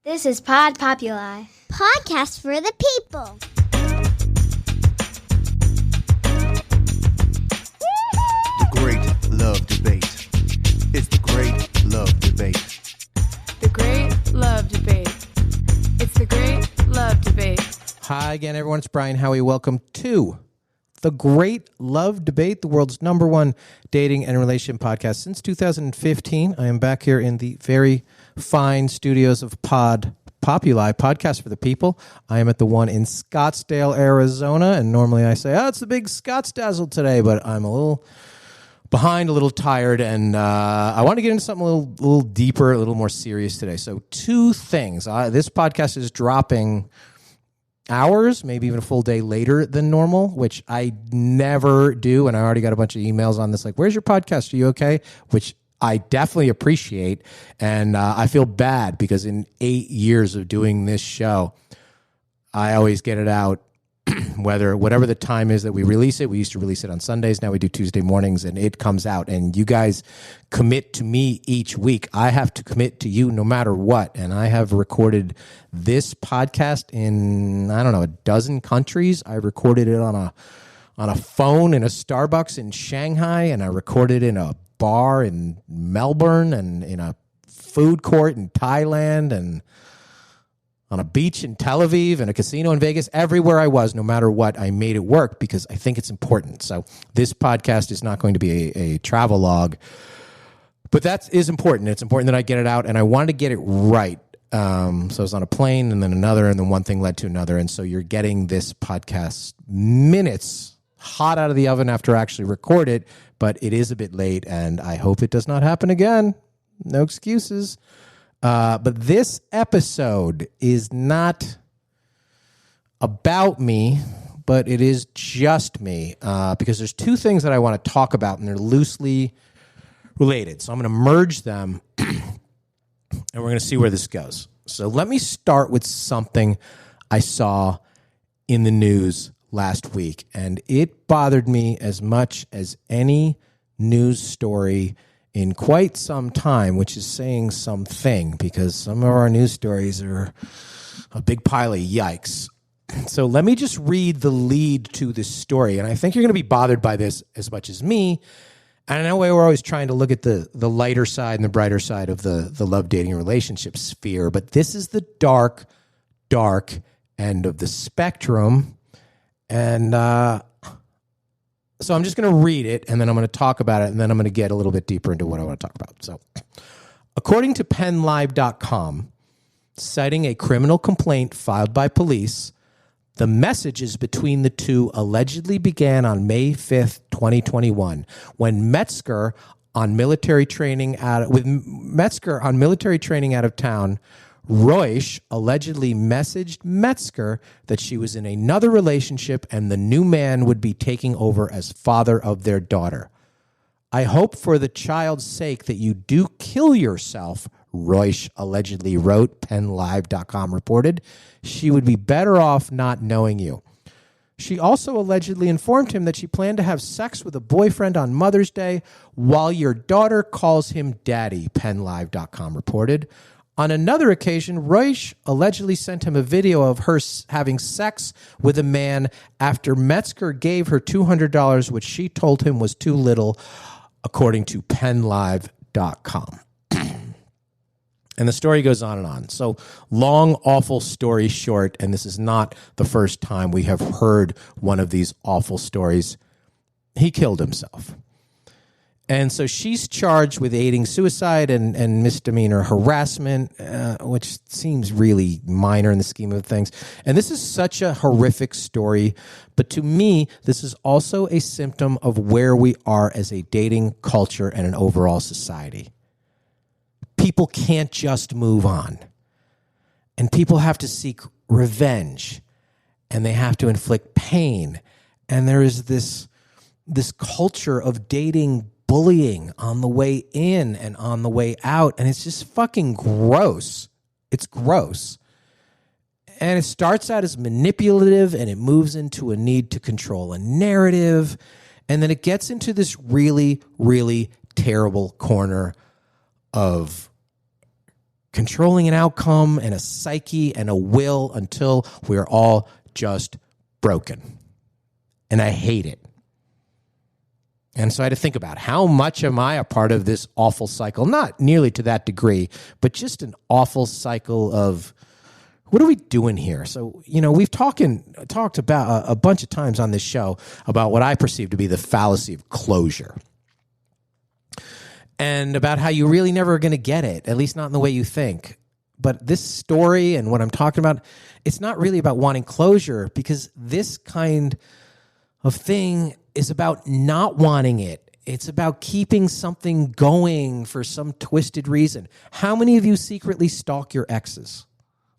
This is Pod Populi. Podcast for the people. The Great Love Debate. It's the Great Love Debate. The Great Love Debate. It's the Great Love Debate. Hi again, everyone. It's Brian Howie. Welcome to The Great Love Debate, the world's number one dating and relationship podcast since 2015. I am back here in the very fine studios of Pod Populi, Podcast for the People. I am at the one in Scottsdale, Arizona, and normally I say, it's the big Scottsdazzle today, but I'm a little behind, a little tired, and I want to get into something a little deeper, a little more serious today. So two things. This podcast is dropping hours, maybe even a full day later than normal, which I never do. And I already got a bunch of emails on this, like, where's your podcast? Are you okay? Which I definitely appreciate. And I feel bad because in 8 years of doing this show, I always get it out, whatever the time is that we release it. We used to release it on Sundays. Now we do Tuesday mornings, and it comes out. And you guys commit to me each week. I have to commit to you no matter what. And I have recorded this podcast in, I don't know, a dozen countries. I recorded it on a phone in a Starbucks in Shanghai, and I recorded in a bar in Melbourne, and in a food court in Thailand, and on a beach in Tel Aviv, and a casino in Vegas. Everywhere I was, no matter what, I made it work because I think it's important. So this podcast is not going to be a travel log, but that is important. It's important that I get it out, and I wanted to get it right. So I was on a plane, and then another, and then one thing led to another, and so you're getting this podcast minutes hot out of the oven after I actually record it, but it is a bit late, and I hope it does not happen again. No excuses. But this episode is not about me, but it is just me, because there's two things that I want to talk about, and they're loosely related. So I'm going to merge them, and we're going to see where this goes. So let me start with something I saw in the news last week, and it bothered me as much as any news story in quite some time, which is saying something, because some of our news stories are a big pile of yikes. So let me just read the lead to this story, and I think you're going to be bothered by this as much as me. And I know we're always trying to look at the lighter side and the brighter side of the love, dating, relationship sphere, but this is the dark, dark end of the spectrum. And so I'm just going to read it, and then I'm going to talk about it, and then I'm going to get a little bit deeper into what I want to talk about. So, according to PennLive.com, citing a criminal complaint filed by police, the messages between the two allegedly began on May 5th, 2021, when Metzger, on military training out of town, Royce allegedly messaged Metzger that she was in another relationship and the new man would be taking over as father of their daughter. I hope for the child's sake that you do kill yourself, Royce allegedly wrote, PennLive.com reported. She would be better off not knowing you. She also allegedly informed him that she planned to have sex with a boyfriend on Mother's Day while your daughter calls him daddy, PennLive.com reported. On another occasion, Royce allegedly sent him a video of her having sex with a man after Metzger gave her $200, which she told him was too little, according to PennLive.com. And the story goes on and on. So long, awful story short, and this is not the first time we have heard one of these awful stories. He killed himself. And so she's charged with aiding suicide and misdemeanor harassment, which seems really minor in the scheme of things. And this is such a horrific story. But to me, this is also a symptom of where we are as a dating culture and an overall society. People can't just move on. And people have to seek revenge. And they have to inflict pain. And there is this culture of dating bullying on the way in and on the way out, and it's just fucking gross. It's gross. And it starts out as manipulative, and it moves into a need to control a narrative, and then it gets into this really, really terrible corner of controlling an outcome and a psyche and a will until we're all just broken. And I hate it. And so I had to think about how much am I a part of this awful cycle? Not nearly to that degree, but just an awful cycle of what are we doing here? So, we've talked about a bunch of times on this show about what I perceive to be the fallacy of closure. And about how you really never are going to get it, at least not in the way you think. But this story and what I'm talking about, it's not really about wanting closure, because this kind of thing is about not wanting it. It's about keeping something going for some twisted reason. How many of you secretly stalk your exes,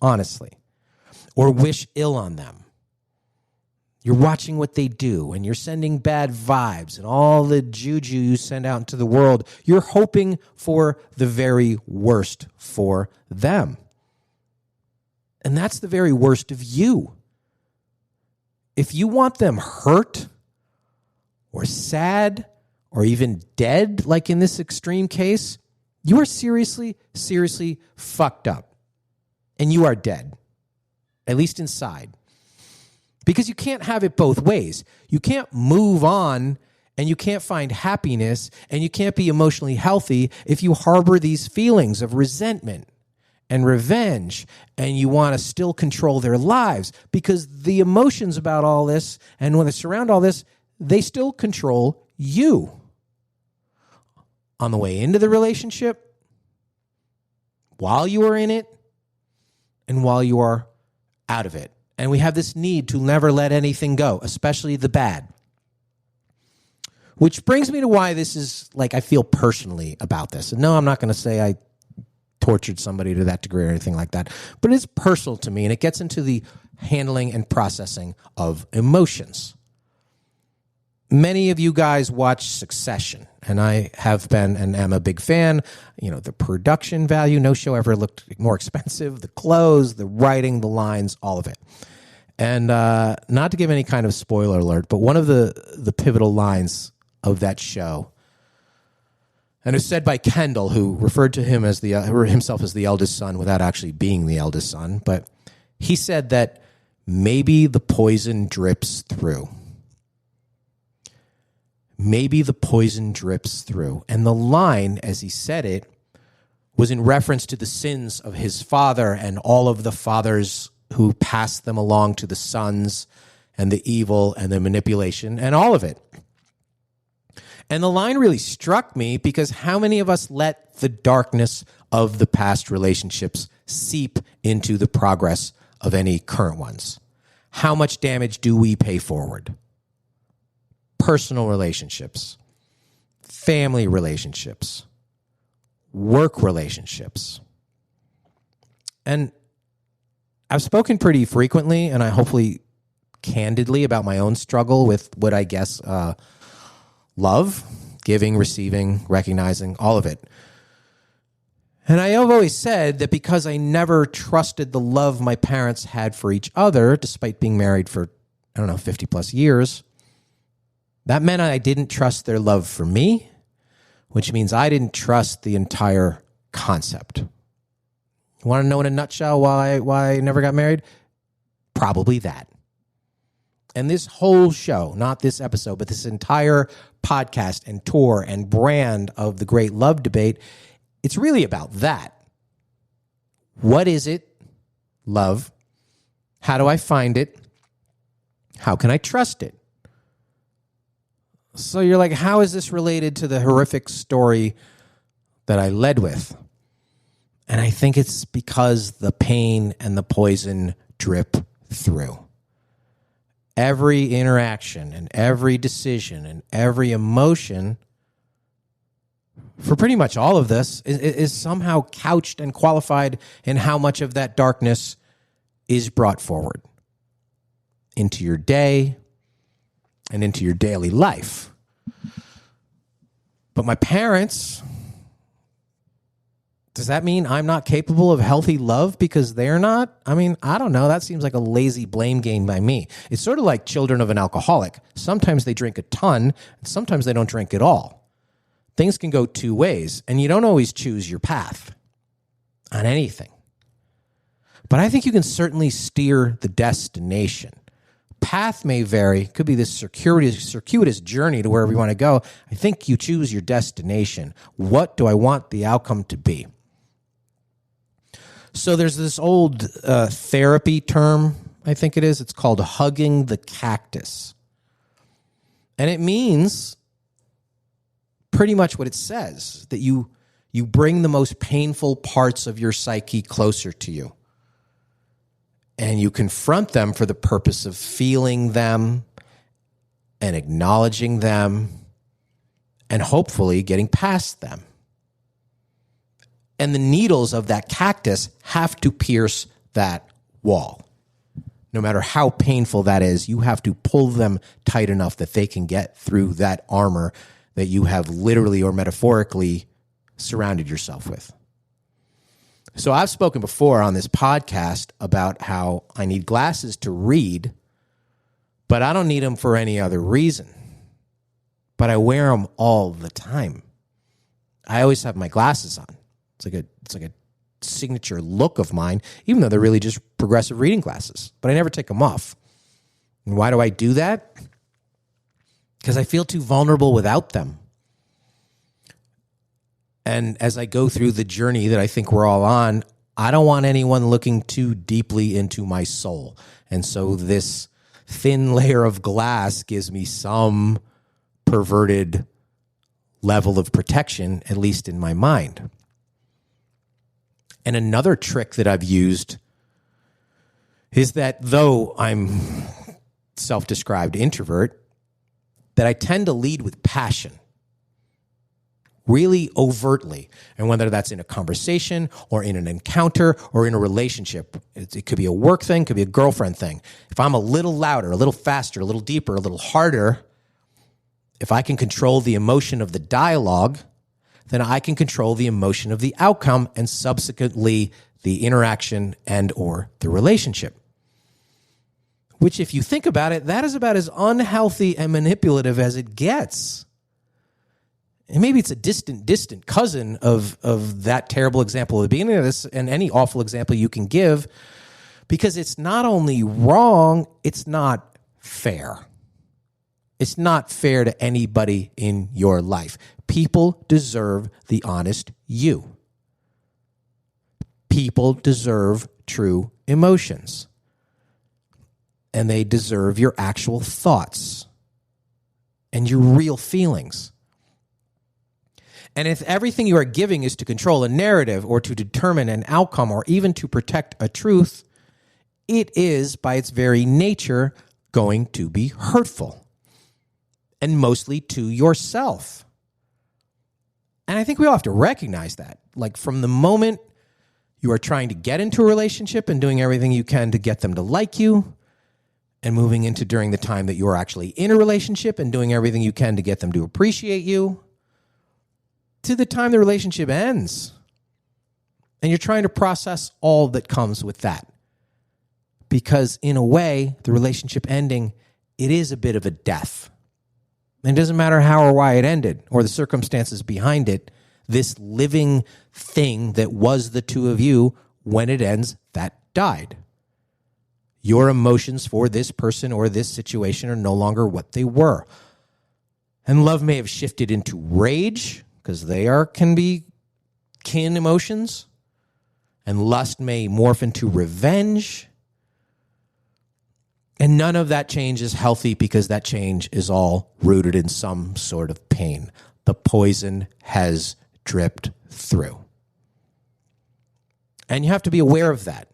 honestly, or wish ill on them? You're watching what they do, and you're sending bad vibes and all the juju you send out into the world. You're hoping for the very worst for them. And that's the very worst of you. If you want them hurt or sad or even dead, like in this extreme case, you are seriously, seriously fucked up. And you are dead, at least inside. Because you can't have it both ways. You can't move on and you can't find happiness and you can't be emotionally healthy if you harbor these feelings of resentment and revenge and you want to still control their lives, because the emotions about all this and when they surround all this, they still control you. On the way into the relationship, while you are in it, and while you are out of it. And we have this need to never let anything go, especially the bad. Which brings me to why this is, I feel personally about this. And no, I'm not going to say I tortured somebody to that degree or anything like that. But it's personal to me, and it gets into the handling and processing of emotions. Many of you guys watch Succession, and I have been and am a big fan. The production value, no show ever looked more expensive. The clothes, the writing, the lines, all of it. And not to give any kind of spoiler alert, but one of the pivotal lines of that show, and it's said by Kendall, who referred to him as himself as the eldest son without actually being the eldest son, but he said that maybe the poison drips through. Maybe the poison drips through. And the line, as he said it, was in reference to the sins of his father and all of the fathers who passed them along to the sons, and the evil and the manipulation and all of it. And the line really struck me, because how many of us let the darkness of the past relationships seep into the progress of any current ones? How much damage do we pay forward? Personal relationships, family relationships, work relationships. And I've spoken pretty frequently, and I hopefully candidly, about my own struggle with what I guess love, giving, receiving, recognizing, all of it. And I have always said that because I never trusted the love my parents had for each other, despite being married for, 50 plus years, that meant I didn't trust their love for me, which means I didn't trust the entire concept. You want to know in a nutshell why I never got married? Probably that. And this whole show, not this episode, but this entire podcast and tour and brand of the Great Love Debate, it's really about that. What is it? Love. How do I find it? How can I trust it? So you're like, how is this related to the horrific story that I led with? And I think it's because the pain and the poison drip through. Every interaction and every decision and every emotion for pretty much all of this is somehow couched and qualified in how much of that darkness is brought forward into your day and into your daily life. But my parents, does that mean I'm not capable of healthy love because they're not? I don't know. That seems like a lazy blame game by me. It's sort of like children of an alcoholic. Sometimes they drink a ton, and sometimes they don't drink at all. Things can go two ways, and you don't always choose your path. on anything. But I think you can certainly steer the destination. Path may vary. Could be this circuitous journey to wherever you want to go. I think you choose your destination. What do I want the outcome to be? So there's this old therapy term, I think it is. It's called hugging the cactus. And it means pretty much what it says, that you bring the most painful parts of your psyche closer to you. And you confront them for the purpose of feeling them and acknowledging them and hopefully getting past them. And the needles of that cactus have to pierce that wall. No matter how painful that is, you have to pull them tight enough that they can get through that armor that you have literally or metaphorically surrounded yourself with. So I've spoken before on this podcast about how I need glasses to read, but I don't need them for any other reason. But I wear them all the time. I always have my glasses on. It's like a signature look of mine, even though they're really just progressive reading glasses. But I never take them off. And why do I do that? Because I feel too vulnerable without them. And as I go through the journey that I think we're all on, I don't want anyone looking too deeply into my soul. And so this thin layer of glass gives me some perverted level of protection, at least in my mind. And another trick that I've used is that though I'm self-described introvert, that I tend to lead with passion. Really overtly. And whether that's in a conversation or in an encounter or in a relationship, it could be a work thing, could be a girlfriend thing. If I'm a little louder, a little faster, a little deeper, a little harder, if I can control the emotion of the dialogue, then I can control the emotion of the outcome and subsequently the interaction and or the relationship. Which, if you think about it, that is about as unhealthy and manipulative as it gets. And maybe it's a distant cousin of that terrible example at the beginning of this and any awful example you can give, because it's not only wrong, it's not fair. It's not fair to anybody in your life. People deserve the honest you. People deserve true emotions. And they deserve your actual thoughts and your real feelings. And if everything you are giving is to control a narrative or to determine an outcome or even to protect a truth, it is, by its very nature, going to be hurtful. And mostly to yourself. And I think we all have to recognize that. Like from the moment you are trying to get into a relationship and doing everything you can to get them to like you, and moving into during the time that you are actually in a relationship and doing everything you can to get them to appreciate you, to the time the relationship ends. And you're trying to process all that comes with that. Because in a way, the relationship ending, it is a bit of a death. And it doesn't matter how or why it ended or the circumstances behind it. This living thing that was the two of you, when it ends, that died. Your emotions for this person or this situation are no longer what they were. And love may have shifted into rage, because can be kin emotions. And lust may morph into revenge. And none of that change is healthy because that change is all rooted in some sort of pain. The poison has dripped through. And you have to be aware of that.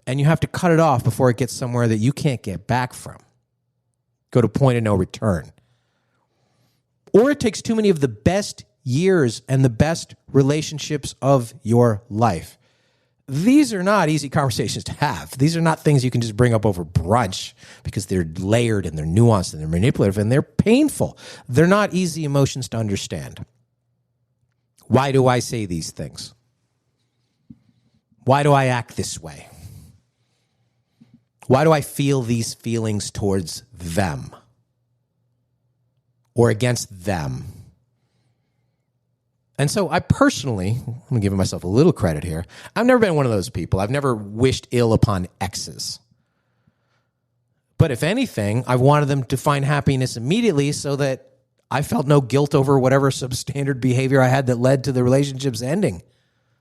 And you have to cut it off before it gets somewhere that you can't get back from. Go to point of no return. Or it takes too many of the best years and the best relationships of your life. These are not easy conversations to have. These are not things you can just bring up over brunch because they're layered and they're nuanced and they're manipulative and they're painful. They're not easy emotions to understand. Why do I say these things? Why do I act this way? Why do I feel these feelings towards them or against them? And so I personally, I'm giving myself a little credit here. I've never been one of those people. I've never wished ill upon exes. But if anything, I wanted them to find happiness immediately so that I felt no guilt over whatever substandard behavior I had that led to the relationship's ending,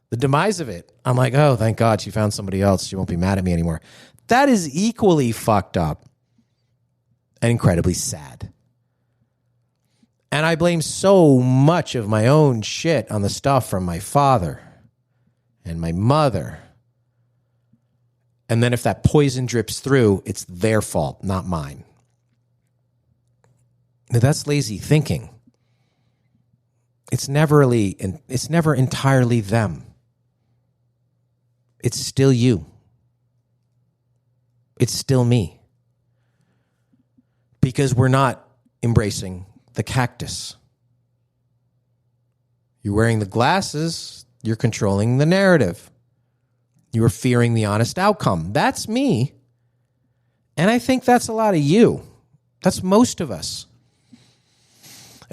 the demise of it. I'm like, oh, thank God she found somebody else. She won't be mad at me anymore. That is equally fucked up and incredibly sad. And I blame so much of my own shit on the stuff from my father and my mother. And then if that poison drips through, it's their fault, not mine. Now, that's lazy thinking. It's never entirely them. It's still you. It's still me. Because we're not embracing the cactus. You're wearing the glasses, you're controlling the narrative. You are fearing the honest outcome. That's me. And I think that's a lot of you. That's most of us.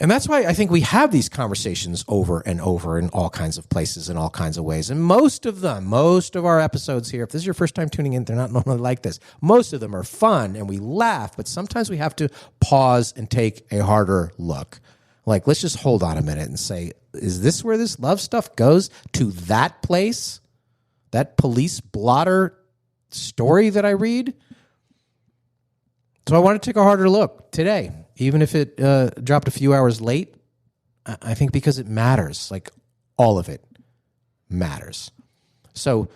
And that's why I think we have these conversations over and over in all kinds of places, in all kinds of ways. And most of our episodes here, if this is your first time tuning in, they're not normally like this. Most of them are fun and we laugh, but sometimes we have to pause and take a harder look. Like, let's just hold on a minute and say, is this where this love stuff goes? To that place? That police blotter story that I read? So I want to take a harder look today, even if it dropped a few hours late. I think because it matters, like all of it matters. So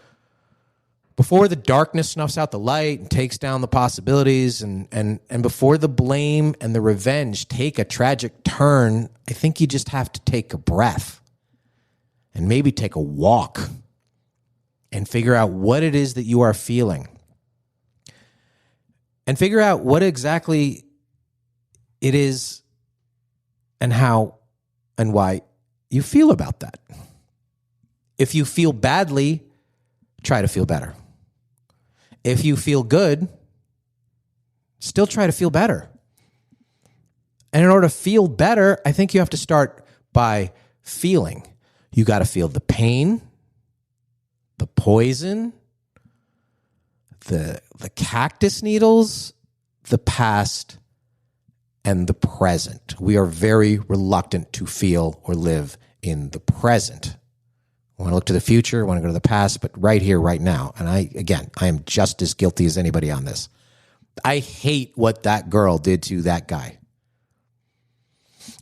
before the darkness snuffs out the light and takes down the possibilities, and before the blame and the revenge take a tragic turn, I think you just have to take a breath and maybe take a walk and figure out what it is that you are feeling. And figure out what exactly it is and how and why you feel about that. If you feel badly, try to feel better. If you feel good, still try to feel better. And in order to feel better, I think you have to start by feeling. You got to feel the pain, the poison, the cactus needles, the past, and the present. We are very reluctant to feel or live in the present. I want to look to the future, I want to go to the past, but right here, right now. And I am just as guilty as anybody on this. I hate what that girl did to that guy.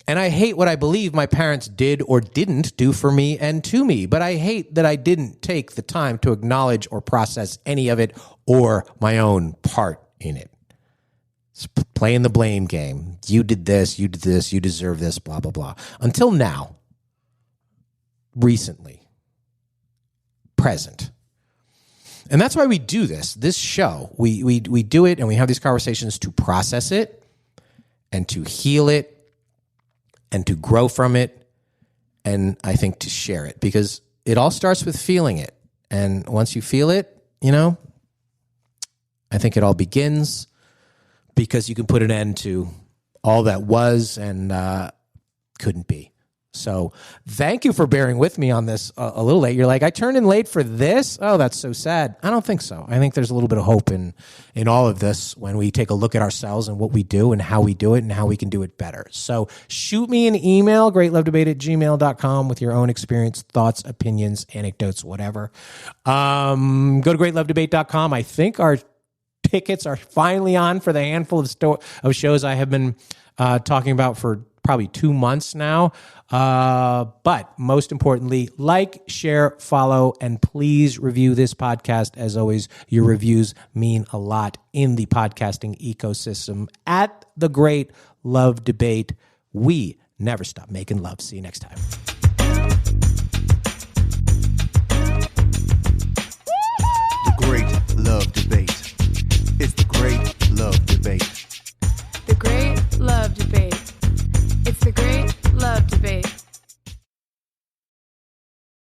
And I hate what I believe my parents did or didn't do for me and to me. But I hate that I didn't take the time to acknowledge or process any of it or my own part in it. It's playing the blame game. You did this, you deserve this, blah, blah, blah. Until now, recently, present. And that's why we do this show. We do it and we have these conversations to process it and to heal it and to grow from it, and I think to share it, because it all starts with feeling it. And once you feel it, I think it all begins, because you can put an end to all that was and couldn't be. So thank you for bearing with me on this a little late. You're like, I turned in late for this? Oh, that's so sad. I don't think so. I think there's a little bit of hope in all of this when we take a look at ourselves and what we do and how we do it and how we can do it better. So shoot me an email, greatlovedebate@gmail.com, with your own experience, thoughts, opinions, anecdotes, whatever. Go to greatlovedebate.com. I think our tickets are finally on for the handful of shows I have been talking about for probably 2 months now. But most importantly, like, share, follow, and please review this podcast. As always, your reviews mean a lot in the podcasting ecosystem. At The Great Love Debate, we never stop making love. See you next time.